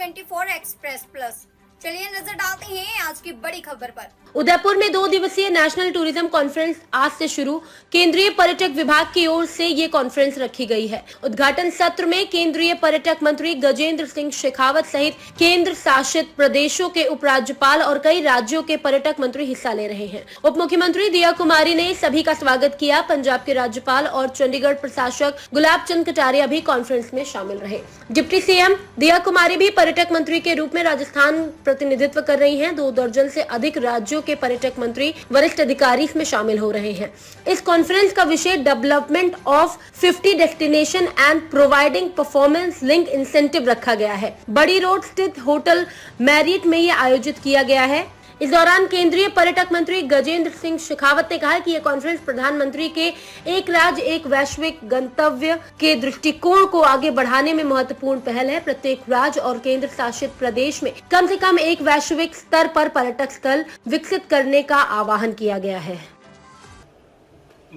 24 express plus. चलिए नजर डालते हैं आज की बड़ी खबर पर। उदयपुर में 2 दिवसीय नेशनल टूरिज्म कॉन्फ्रेंस आज से शुरू। केंद्रीय पर्यटक विभाग की ओर से ये कॉन्फ्रेंस रखी गई है। उद्घाटन सत्र में केंद्रीय पर्यटक मंत्री गजेंद्र सिंह शेखावत सहित केंद्र शासित प्रदेशों के उपराज्यपाल और कई राज्यों के पर्यटक मंत्री हिस्सा ले रहे हैं। उप मुख्यमंत्री दिया कुमारी ने सभी का स्वागत किया। पंजाब के राज्यपाल और चंडीगढ़ प्रशासक गुलाब चंद कटारिया भी कॉन्फ्रेंस में शामिल रहे। डिप्टी सीएम दिया कुमारी भी पर्यटक मंत्री के रूप में राजस्थान प्रतिनिधित्व कर रही हैं। 2 दर्जन से अधिक राज्यों के पर्यटक मंत्री वरिष्ठ अधिकारी इसमें शामिल हो रहे हैं। इस कॉन्फ्रेंस का विषय development of 50 destination and providing performance link incentive रखा गया है। बड़ी रोड स्थित होटल मैरियट में यह आयोजित किया गया है। इस दौरान केंद्रीय पर्यटक मंत्री गजेंद्र सिंह शेखावत ने कहा कि यह कॉन्फ्रेंस प्रधानमंत्री के एक राज्य एक वैश्विक गंतव्य के दृष्टिकोण को आगे बढ़ाने में महत्वपूर्ण पहल है। प्रत्येक राज्य और केंद्र शासित प्रदेश में कम से कम एक वैश्विक स्तर पर पर्यटक स्थल विकसित करने का आह्वान किया गया है।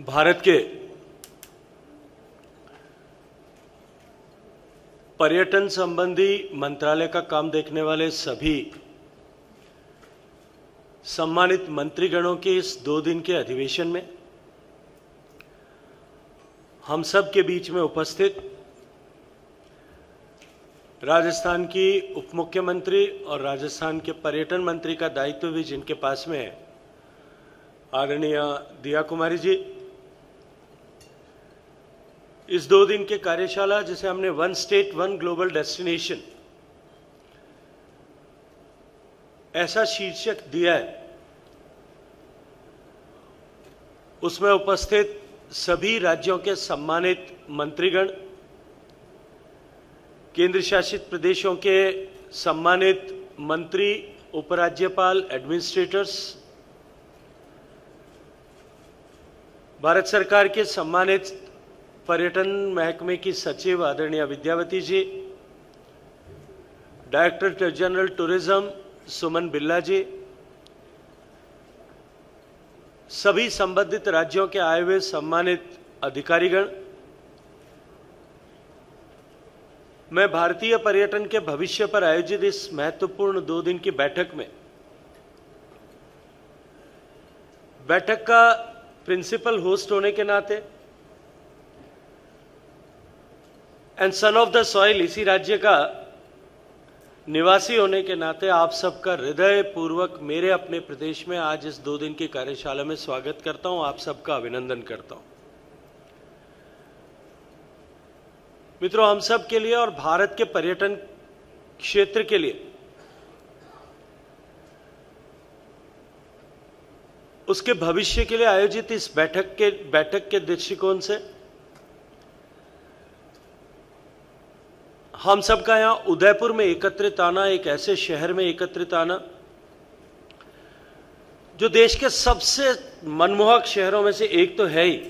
भारत के पर्यटन संबंधी मंत्रालय का काम देखने वाले सभी सम्मानित मंत्रीगणों के इस 2 दिन के अधिवेशन में हम सब के बीच में उपस्थित राजस्थान की उप मुख्यमंत्री और राजस्थान के पर्यटन मंत्री का दायित्व भी जिनके पास में है, आदरणीय दिया कुमारी जी, इस 2 दिन के कार्यशाला जिसे हमने 1 स्टेट 1 ग्लोबल डेस्टिनेशन ऐसा शीर्षक दिया है, उसमें उपस्थित सभी राज्यों के सम्मानित मंत्रीगण, केंद्र शासित प्रदेशों के सम्मानित मंत्री, उपराज्यपाल, एडमिनिस्ट्रेटर्स, भारत सरकार के सम्मानित पर्यटन महकमे की सचिव आदरणीय विद्यावती जी, डायरेक्टर जनरल टूरिज्म सुमन बिल्ला जी, सभी संबंधित राज्यों के आए हुए सम्मानित अधिकारीगण, मैं भारतीय पर्यटन के भविष्य पर आयोजित इस महत्वपूर्ण 2 दिन की बैठक का प्रिंसिपल होस्ट होने के नाते and son of the soil, इसी राज्य का निवासी होने के नाते आप सबका हृदय पूर्वक मेरे अपने प्रदेश में आज इस 2 दिन की कार्यशाला में स्वागत करता हूं, आप सबका अभिनंदन करता हूं। मित्रों, हम सब के लिए और भारत के पर्यटन क्षेत्र के लिए उसके भविष्य के लिए आयोजित इस बैठक के दृष्टिकोण से हम सबका यहां उदयपुर में एकत्रित आना, एक ऐसे शहर में एकत्रित आना जो देश के सबसे मनमोहक शहरों में से एक तो है ही,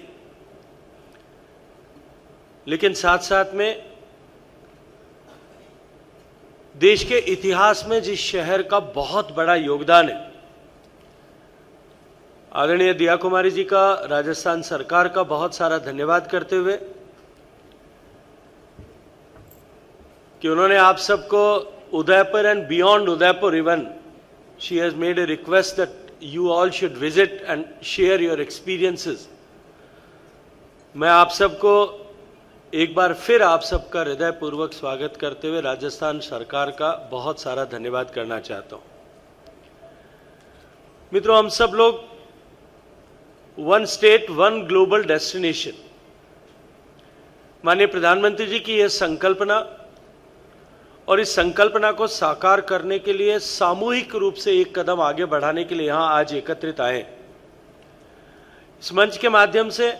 लेकिन साथ साथ में देश के इतिहास में जिस शहर का बहुत बड़ा योगदान है, आदरणीय दिया कुमारी जी का, राजस्थान सरकार का बहुत सारा धन्यवाद करते हुए कि उन्होंने आप सबको Udaipur and beyond Udaipur, even she has made a request that you all should visit and share your experiences. मैं आप सबको एक बार फिर आप सबका हृदय पूर्वक स्वागत करते हुए राजस्थान सरकार का बहुत सारा धन्यवाद करना चाहता हूं। मित्रों, हम सब लोग 1 स्टेट 1 ग्लोबल डेस्टिनेशन, माननीय प्रधानमंत्री जी की यह संकल्पना और इस संकल्पना को साकार करने के लिए सामूहिक रूप से एक कदम आगे बढ़ाने के लिए यहां आज एकत्रित आए। इस मंच के माध्यम से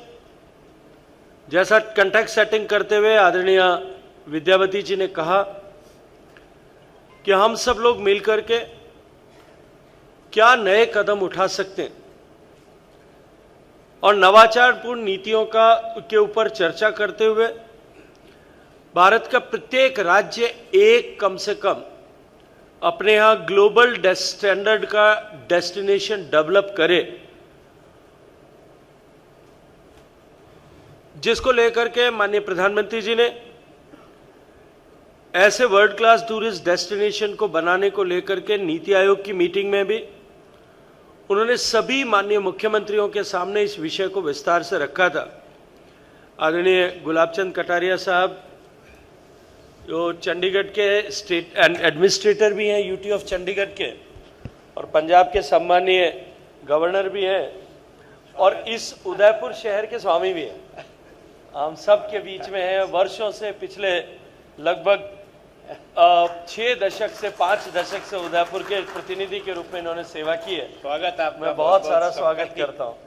जैसा कंटेक्स्ट सेटिंग करते हुए आदरणीय विद्यावती जी ने कहा कि हम सब लोग मिलकर के क्या नए कदम उठा सकते हैं और नवाचारपूर्ण नीतियों के ऊपर चर्चा करते हुए भारत का प्रत्येक राज्य एक कम से कम अपने यहां ग्लोबल स्टैंडर्ड का डेस्टिनेशन डेवलप करे, जिसको लेकर के माननीय प्रधानमंत्री जी ने ऐसे वर्ल्ड क्लास टूरिस्ट डेस्टिनेशन को बनाने को लेकर के नीति आयोग की मीटिंग में भी उन्होंने सभी माननीय मुख्यमंत्रियों के सामने इस विषय को विस्तार से रखा था। आदरणीय गुलाबचंद कटारिया साहब जो चंडीगढ़ के स्टेट एडमिनिस्ट्रेटर भी हैं, यूटी ऑफ चंडीगढ़ के, और पंजाब के सम्मानीय गवर्नर भी हैं, और इस उदयपुर शहर के स्वामी भी हैं। हम सब के बीच में हैं। वर्षों से, पिछले लगभग 6 दशक से 5 दशक से उदयपुर के प्रतिनिधि के रूप में इन्होंने सेवा की है। स्वागत आपका। मैं बहुत सारा स्वागत करता हूँ।